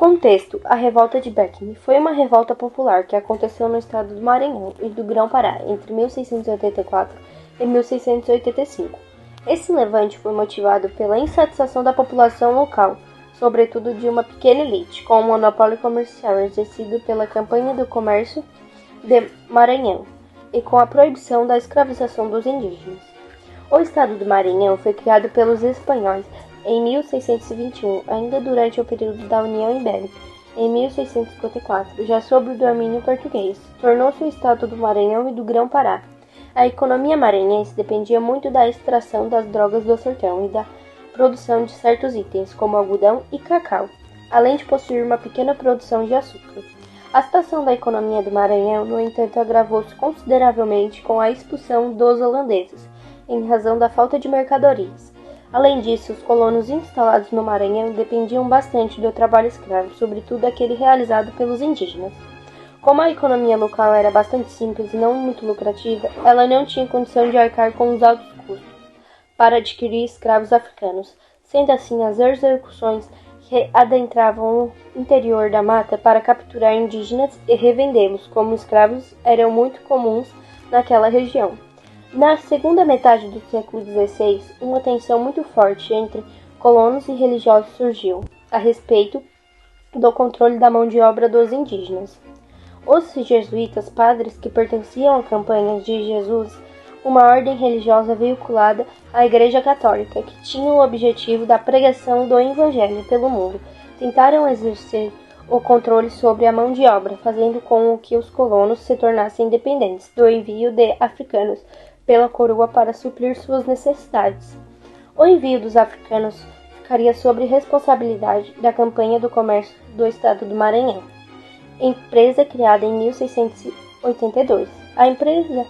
Contexto: a Revolta de Beckman foi uma revolta popular que aconteceu no estado do Maranhão e do Grão-Pará entre 1684 e 1685. Esse levante foi motivado pela insatisfação da população local, sobretudo de uma pequena elite, com o monopólio comercial exercido pela Campanha do Comércio de Maranhão e com a proibição da escravização dos indígenas. O estado do Maranhão foi criado pelos espanhóis em 1621, ainda durante o período da União Ibérica. Em 1654, já sob o domínio português, tornou-se o estado do Maranhão e do Grão-Pará. A economia maranhense dependia muito da extração das drogas do sertão e da produção de certos itens, como algodão e cacau, além de possuir uma pequena produção de açúcar. A situação da economia do Maranhão, no entanto, agravou-se consideravelmente com a expulsão dos holandeses, em razão da falta de mercadorias. Além disso, os colonos instalados no Maranhão dependiam bastante do trabalho escravo, sobretudo aquele realizado pelos indígenas. Como a economia local era bastante simples e não muito lucrativa, ela não tinha condição de arcar com os altos custos para adquirir escravos africanos. Sendo assim, as execuções que adentravam o interior da mata para capturar indígenas e revendê-los como escravos eram muito comuns naquela região. Na segunda metade do século XVI, uma tensão muito forte entre colonos e religiosos surgiu a respeito do controle da mão de obra dos indígenas. Os jesuítas, padres que pertenciam à Companhia de Jesus, uma ordem religiosa vinculada à Igreja Católica, que tinha o objetivo da pregação do Evangelho pelo mundo, tentaram exercer o controle sobre a mão de obra, fazendo com que os colonos se tornassem dependentes do envio de africanos pela coroa para suprir suas necessidades. O envio dos africanos ficaria sob responsabilidade da Companhia do Comércio do Estado do Maranhão, empresa criada em 1682. A empresa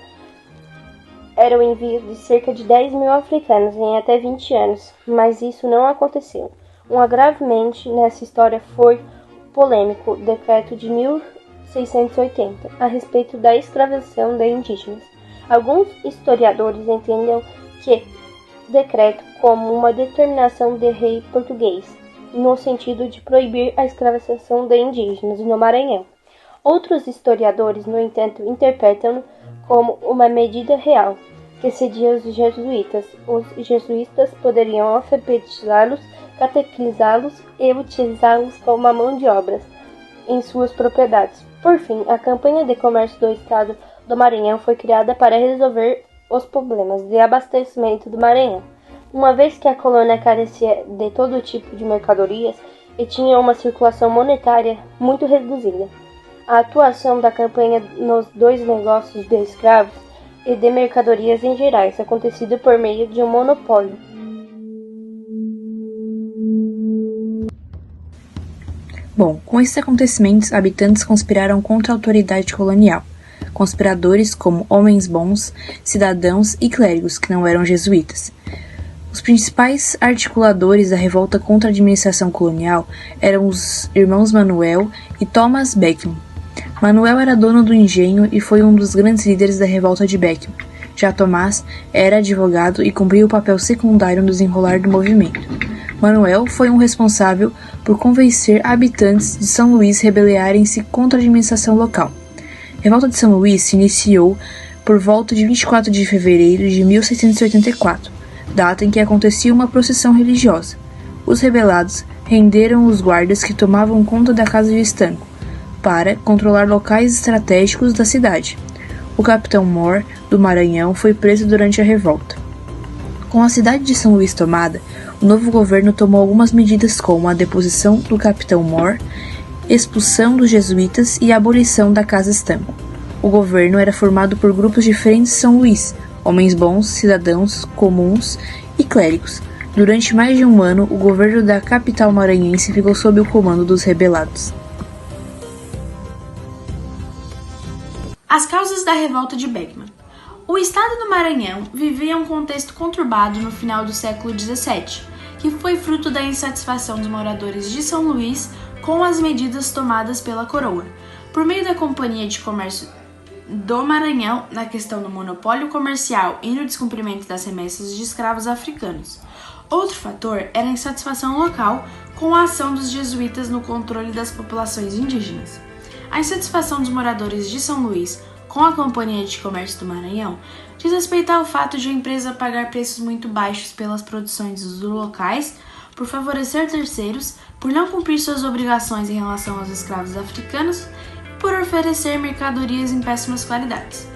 era o envio de cerca de 10.000 africanos em até 20 anos, mas isso não aconteceu. Um agravante nessa história foi o polêmico decreto de 1680 a respeito da escravização de indígenas. Alguns historiadores entendem que decreto como uma determinação de rei português, no sentido de proibir a escravização de indígenas no Maranhão. Outros historiadores, no entanto, interpretam-no como uma medida real, que cedia aos jesuítas. Os jesuítas poderiam alfabetizá-los, catequizá-los e utilizá-los como a mão de obra em suas propriedades. Por fim, a Campanha de Comércio do Estado do Maranhão foi criada para resolver os problemas de abastecimento do Maranhão, uma vez que a colônia carecia de todo tipo de mercadorias e tinha uma circulação monetária muito reduzida. A atuação da campanha nos dois negócios de escravos e de mercadorias em gerais, acontecido por meio de um monopólio. Bom, com esses acontecimentos, habitantes conspiraram contra a autoridade colonial. Conspiradores como homens bons, cidadãos e clérigos que não eram jesuítas. Os principais articuladores da revolta contra a administração colonial eram os irmãos Manuel e Thomas Beckman. Manuel era dono do engenho e foi um dos grandes líderes da revolta de Beckman. Já Tomás era advogado e cumpria o papel secundário no desenrolar do movimento. Manuel foi um responsável por convencer habitantes de São Luís rebeliarem-se contra a administração local. A revolta de São Luís se iniciou por volta de 24 de fevereiro de 1684, data em que acontecia uma procissão religiosa. Os rebelados renderam os guardas que tomavam conta da casa de estanco, para controlar locais estratégicos da cidade. O capitão Moore, do Maranhão, foi preso durante a revolta. Com a cidade de São Luís tomada, o novo governo tomou algumas medidas como a deposição do capitão Moore, expulsão dos jesuítas e a abolição da casa estanco. O governo era formado por grupos diferentes de São Luís, homens bons, cidadãos comuns e clérigos. Durante mais de um ano, o governo da capital maranhense ficou sob o comando dos rebelados. As causas da revolta de Beckman. O estado do Maranhão vivia um contexto conturbado no final do século XVII, que foi fruto da insatisfação dos moradores de São Luís com as medidas tomadas pela coroa, por meio da Companhia de Comércio do Maranhão, na questão do monopólio comercial e no descumprimento das remessas de escravos africanos. Outro fator era a insatisfação local com a ação dos jesuítas no controle das populações indígenas. A insatisfação dos moradores de São Luís com a Companhia de Comércio do Maranhão diz respeito ao fato de a empresa pagar preços muito baixos pelas produções dos locais, por favorecer terceiros, por não cumprir suas obrigações em relação aos escravos africanos e por oferecer mercadorias em péssimas qualidades.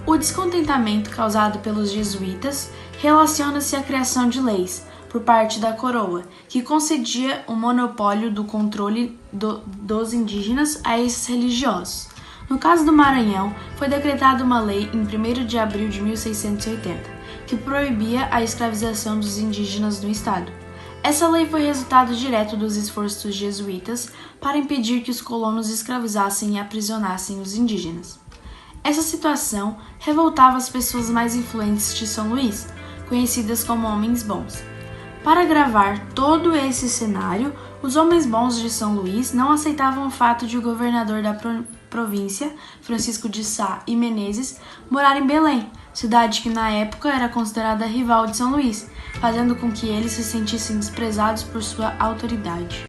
O descontentamento causado pelos jesuítas relaciona-se à criação de leis por parte da coroa, que concedia o monopólio do controle dos indígenas a esses religiosos. No caso do Maranhão, foi decretada uma lei em 1º de abril de 1680, que proibia a escravização dos indígenas no estado. Essa lei foi resultado direto dos esforços jesuítas para impedir que os colonos escravizassem e aprisionassem os indígenas. Essa situação revoltava as pessoas mais influentes de São Luís, conhecidas como homens bons. Para agravar todo esse cenário, os homens bons de São Luís não aceitavam o fato de o governador da província, Francisco de Sá e Menezes, morar em Belém, cidade que na época era considerada rival de São Luís, fazendo com que eles se sentissem desprezados por sua autoridade.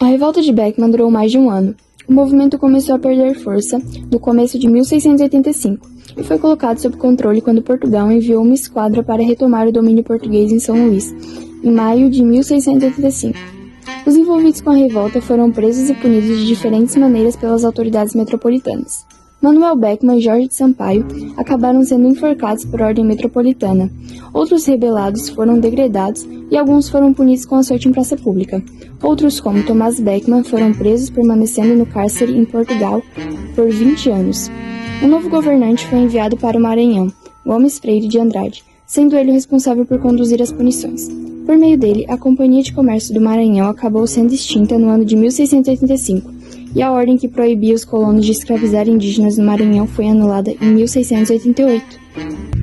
A revolta de Beckman durou mais de um ano. O movimento começou a perder força no começo de 1685 e foi colocado sob controle quando Portugal enviou uma esquadra para retomar o domínio português em São Luís, em maio de 1685. Os envolvidos com a revolta foram presos e punidos de diferentes maneiras pelas autoridades metropolitanas. Manuel Beckman e Jorge de Sampaio acabaram sendo enforcados por ordem metropolitana. Outros rebelados foram degredados e alguns foram punidos com açoite em praça pública. Outros, como Tomás Beckman, foram presos, permanecendo no cárcere em Portugal por 20 anos. Um novo governante foi enviado para o Maranhão, Gomes Freire de Andrade, sendo ele o responsável por conduzir as punições. Por meio dele, a Companhia de Comércio do Maranhão acabou sendo extinta no ano de 1685, e a ordem que proibia os colonos de escravizar indígenas no Maranhão foi anulada em 1688.